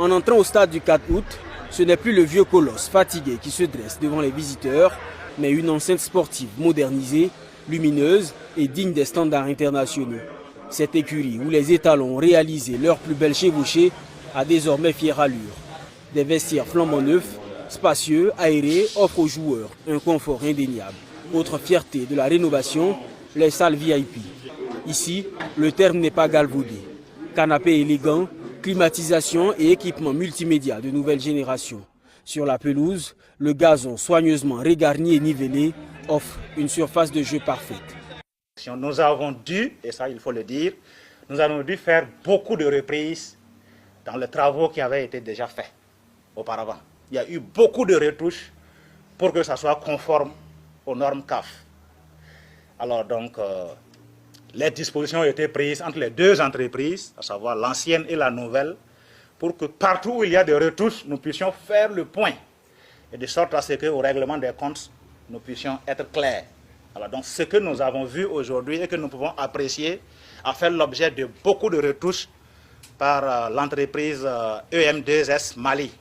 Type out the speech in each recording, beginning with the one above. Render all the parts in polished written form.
En entrant au stade du 4 août, ce n'est plus le vieux colosse fatigué qui se dresse devant les visiteurs, mais une enceinte sportive modernisée, lumineuse et digne des standards internationaux. Cette écurie où les étalons ont réalisé leur plus belle chevauchée a désormais fière allure. Des vestiaires flambant neufs, spacieux, aérés, offrent aux joueurs un confort indéniable. Autre fierté de la rénovation, les salles VIP. Ici, le terme n'est pas galvaudé. Canapés élégants, climatisation et équipements multimédia de nouvelle génération. Sur la pelouse, le gazon soigneusement régarni et nivelé offre une surface de jeu parfaite. Nous avons dû, et ça il faut le dire, nous avons dû faire beaucoup de reprises dans les travaux qui avaient été déjà faits auparavant. Il y a eu beaucoup de retouches pour que ça soit conforme aux normes CAF. Alors donc, les dispositions ont été prises entre les deux entreprises, à savoir l'ancienne et la nouvelle, pour que partout où il y a des retouches, nous puissions faire le point. Et de sorte à ce qu'au règlement des comptes, nous puissions être clairs. Alors donc, ce que nous avons vu aujourd'hui et que nous pouvons apprécier a fait l'objet de beaucoup de retouches par l'entreprise EM2S Mali.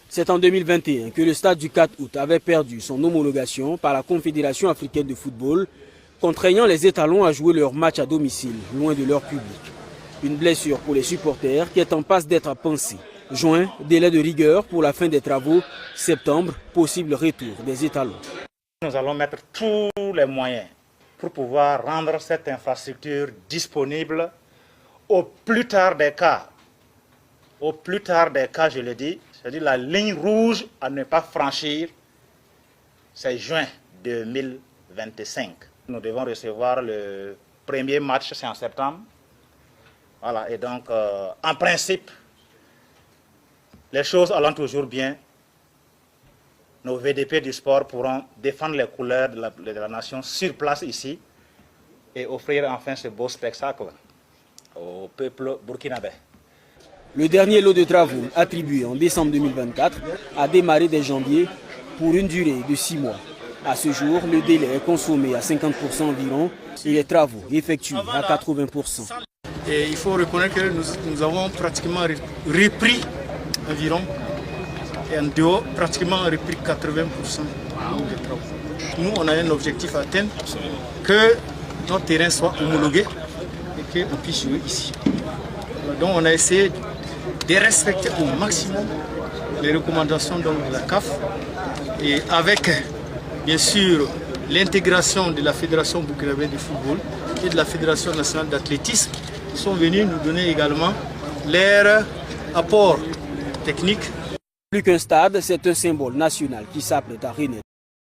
C'est en 2021 que le stade du 4 août avait perdu son homologation par la Confédération africaine de football, contraignant les étalons à jouer leur match à domicile, loin de leur public. Une blessure pour les supporters qui est en passe d'être pensée. Juin, délai de rigueur pour la fin des travaux. Septembre, possible retour des étalons. Nous allons mettre tous les moyens pour pouvoir rendre cette infrastructure disponible au plus tard des cas. Au plus tard des cas, je le dis, c'est-à-dire la ligne rouge à ne pas franchir, c'est juin 2025. Nous devons recevoir le premier match, c'est en septembre. Voilà, et donc, en principe, les choses allant toujours bien, nos VDP du sport pourront défendre les couleurs de la nation sur place ici et offrir enfin ce beau spectacle au peuple burkinabé. Le dernier lot de travaux attribué en décembre 2024 a démarré dès janvier pour une durée de 6 mois. À ce jour, le délai est consommé à 50% environ et les travaux effectués à 80%. Et il faut reconnaître que nous avons pratiquement repris environ, et en dehors, pratiquement repris 80% des travaux. Nous, on a un objectif à atteindre, que notre terrain soit homologué et qu'on puisse jouer ici. Donc on a essayé de respecter au maximum les recommandations de la CAF et avec bien sûr l'intégration de la Fédération burkinabé de football et de la Fédération nationale d'athlétisme qui sont venus nous donner également leur apport technique. Plus qu'un stade, c'est un symbole national qui s'apprête à renaître.